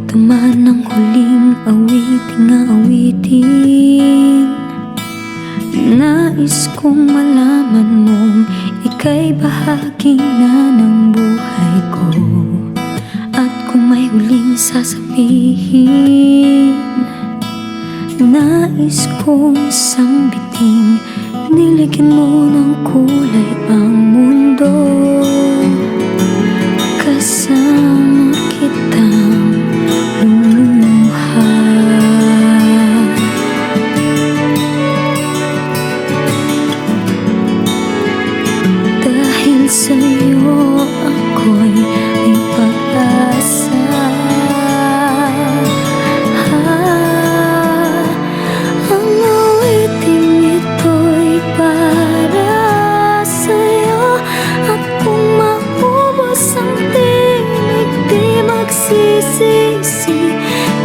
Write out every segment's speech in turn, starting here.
naman ang huling awiting nais kong malaman mong ika'y bahagi na ng buhay ko. At kung may huling sasabihin, nais kong sambiting, niligyan mo ng kulay ang mundo. Kasama kitang luluha. Dahil sa'yo ako'y may pag-asa. Ang awiting ito'y para sa'yo. At kung maubos ang tinig, di magsisisi.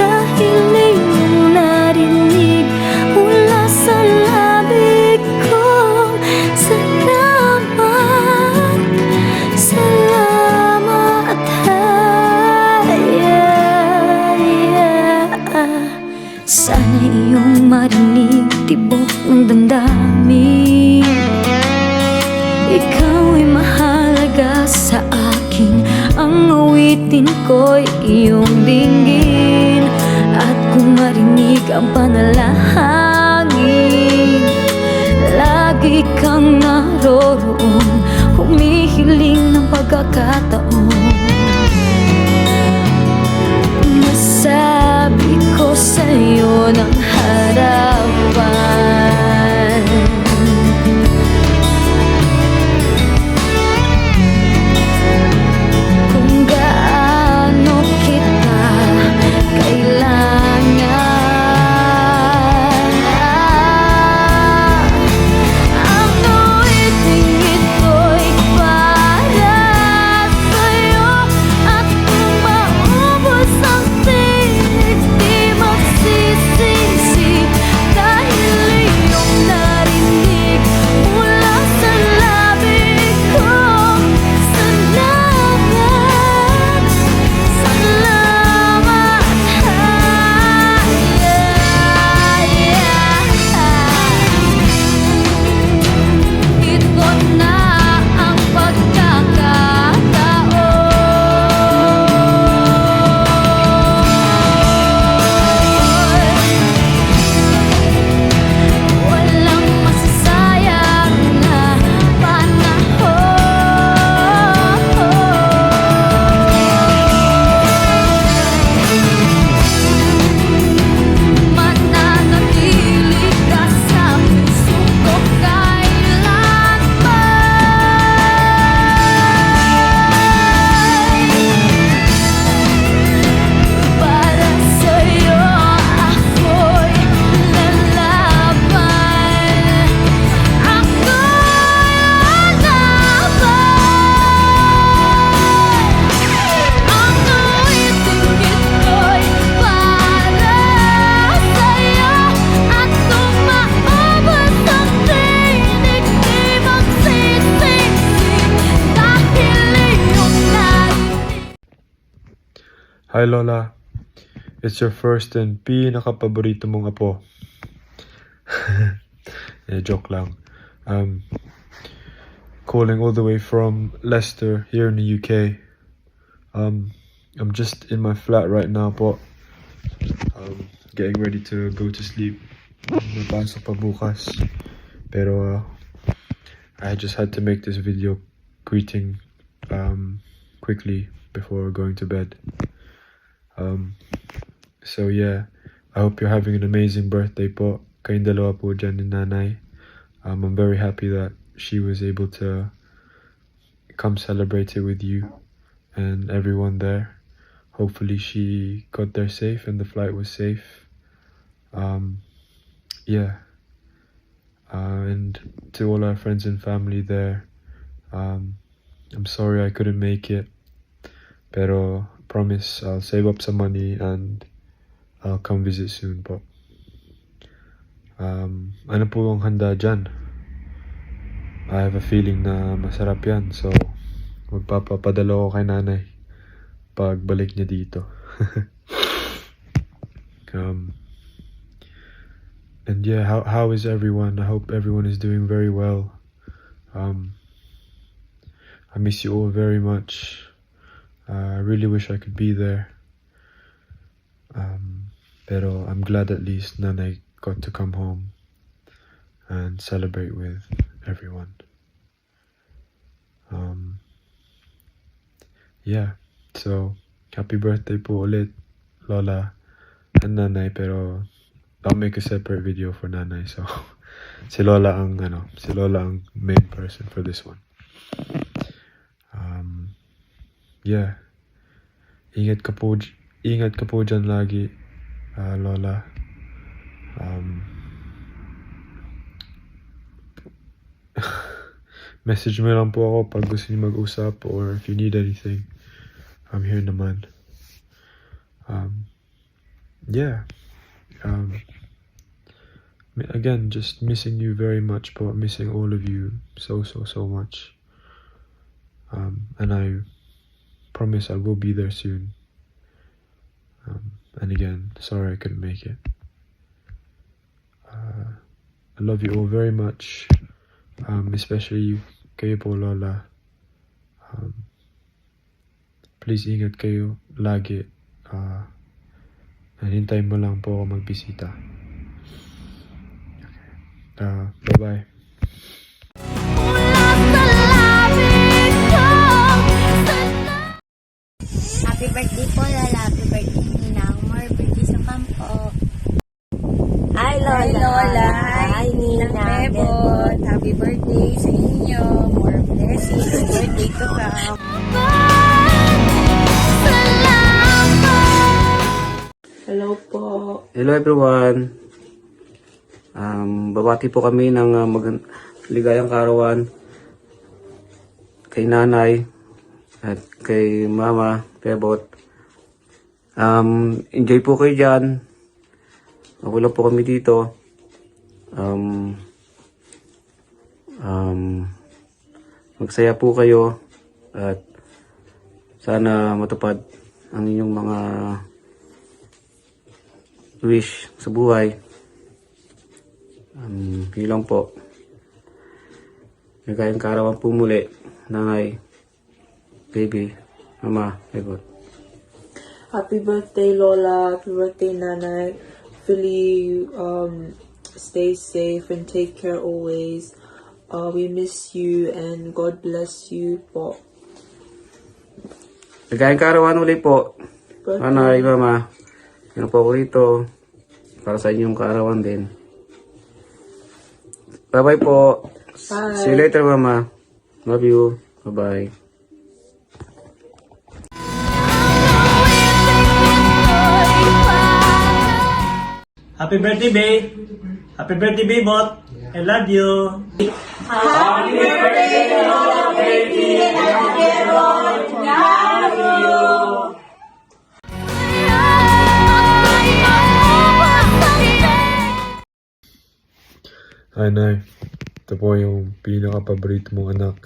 Dahil iyong narinig mula sa labi ko. Salamat, salamat, sana iyong marinig tibok ng damdamin. Ikaw ay mahalaga sa akin, ang awitin ko'y iyong dinggin. At kung marinig ang panalangin, lagi kang naroroon, humihiling ng pagkakataon. Masabi ko sa'yo ng harapan, kung gaano kita kailangan. Ang awiting ito'y para sa'yo. At kung maubos ang tinig, di magsisisi. Dahil iyong narinig mula sa labi ko. Salamat, salamat, ito na ang pagkakataon. Walang masasayang na panahon. Mananatili ka sa puso ko kailanman. Para sa'yo ako'y lalaban. Ako'y lalaban. Ang awiting ito'y para sa'yo. At kung maubos ang tinig, di magsisisi. Dahil iyong narinig. Hi Lola, it's your first and pinaka-paborito mong apo. Joke lang. Calling all the way from Leicester here in the UK. I'm just in my flat right now po. Getting ready to go to sleep. May pasok pa bukas. Pero I just had to make this video greeting quickly before going to bed. So yeah, I hope you're having an amazing birthday po. Kayong dalawa po dyan ni nanay. I'm very happy that she was able to come celebrate it with you and everyone there. Hopefully she got there safe and the flight was safe. Yeah. And to all our friends and family there, I'm sorry I couldn't make it. Pero promise I'll save up some money and I'll come visit soon po. Ano po ang handa dyan? I have a feeling na masarap yan. So magpapapadala ko kay nanay pagbalik niya dito. Um, and yeah, how is everyone? I hope everyone is doing very well. I miss you all very much. I really wish I could be there. Pero I'm glad at least Nanay got to come home and celebrate with everyone. Yeah, so happy birthday po ulit, Lola and Nanay, pero I'll make a separate video for Nanay. So si Lola ang main person for this one. Yeah. Ingat ka po dyan lagi, Lola. Message mo lang po ako pag gusto niyo mag-usap, or if you need anything, I'm here naman. Yeah. Again, just missing you very much po. Missing all of you so much. And I promise I will be there soon. And again, sorry I couldn't make it. I love you all very much. Especially you, kayo po, Lola. Please ingat kayo lagi. And hintayin mo lang po ako magbisita. Okay. Bye-bye. Happy birthday po, Lola. Happy birthday, Ninang. More birthday sa kampo. Hi, Lola. Hi, Ninang Bebot. Happy birthday sa inyo. More blessings. Birthday to come. Hello po. Hello everyone. Babati po kami ng ligayang karawan kay Nanay at kay Mama Bebot. Enjoy po kayo dyan. Wala po kami dito. Magsaya po kayo at sana matupad ang inyong mga wish sa buhay. Yun lang po. Ligayang karawan po muli, Nanay, Baby, Mama, Bebot. Happy birthday, Lola. Happy birthday, Nanay. Hopefully, stay safe and take care always. We miss you and God bless you po. Ligayang karawan ulit po. Nanay, Mama. Yan po ako rito. Para sa inyong kaarawan din. Bye-bye po. Bye. See you later, Mama. Love you. Bye-bye. Happy birthday, babe. Happy birthday, Bebot. I love you. Hi, Nay. Ito po yung pinaka-paborito mong anak.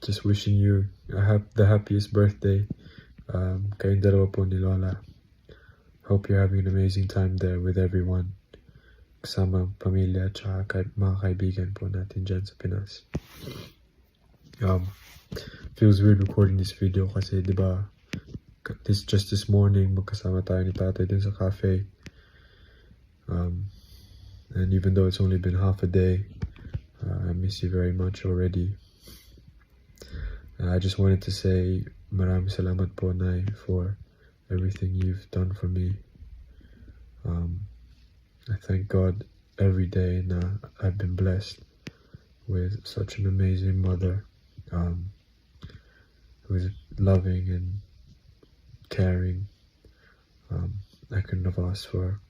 Just wishing you the happiest birthday. Kayong dalawa po ni Lola. Hope you're having an amazing time there with everyone. Kasama ang pamilya at saka mga kaibigan po natin dyan sa Pinas. Feels weird recording this video kasi diba this morning magkasama tayo ni tatay dun sa cafe. And even though it's only been half a day, I miss you very much already. I just wanted to say maraming salamat po, Nay, for everything you've done for me. I thank God every day na I've been blessed with such an amazing mother, who is loving and caring. I couldn't have asked for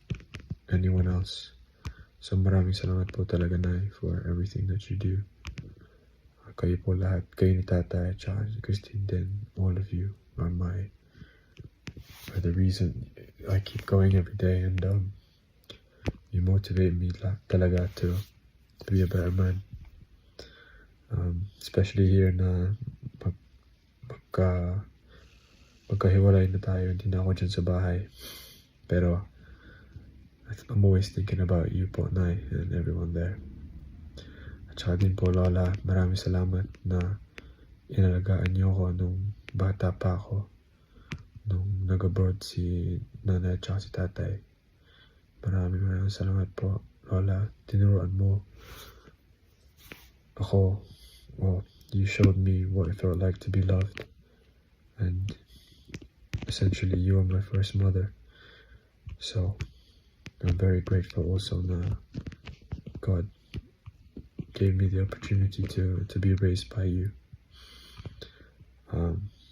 anyone else. So maraming salamat po talaga, Nay, for everything that you do. Kayo po lahat, kayo ni Tatay at saka si Christine din, all of you are the reason I keep going every day, and you motivate me talaga to be a better man. Especially here na magkahiwalay na tayo, hindi na ako dyan sa bahay. Pero, I'm always thinking about you po, Nay, and everyone there. At saka din po, Lola, maraming salamat na inalagaan niyo ako nung bata pa ako. Nung nag-abroad si nanay at saka si tatay. Maraming salamat po, Lola. Tinuruan mo ako. Well, you showed me what it felt like to be loved. And essentially, you are my first mother. So, I'm very grateful also na God gave me the opportunity to be raised by you.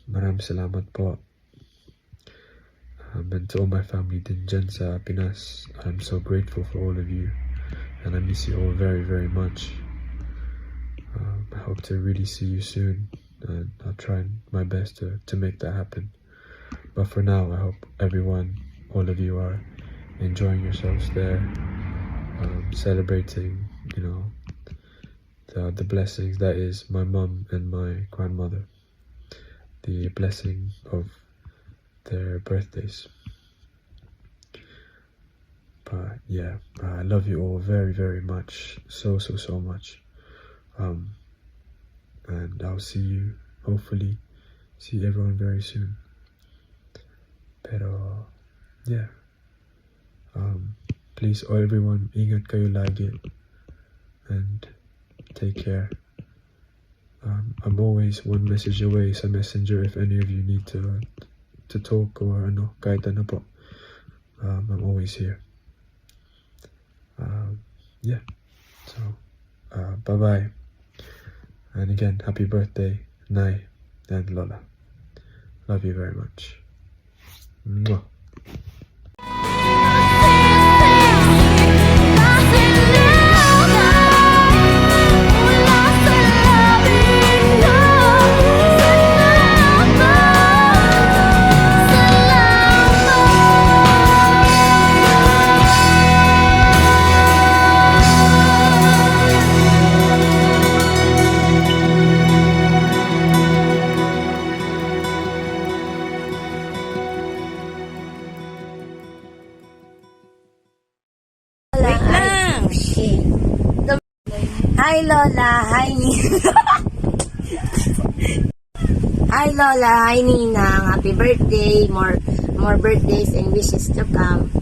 Maraming salamat po. And to all my family din dyan sa Pinas, I'm so grateful for all of you. And I miss you all very, very much. I hope to really see you soon. And I'll try my best to make that happen. But for now, I hope everyone, all of you are enjoying yourselves there. Celebrating, the blessings that is my mum and my grandmother. The blessing of their birthdays. But yeah, I love you all very, very much. So much. And I'll see you, hopefully, see everyone very soon. Pero, yeah. Please, everyone, ingat kayo lagi. And take care. I'm always one message away sa messenger if any of you need to talk or kahit ano po. I'm always here. Yeah. So, bye-bye. And again, happy birthday, Nay and Lola. Love you very much. Mwah. Wait lang! Shit. Hi Lola, hi Nina. Hi Lola, hi Ninang. Happy birthday. More birthdays and wishes to come.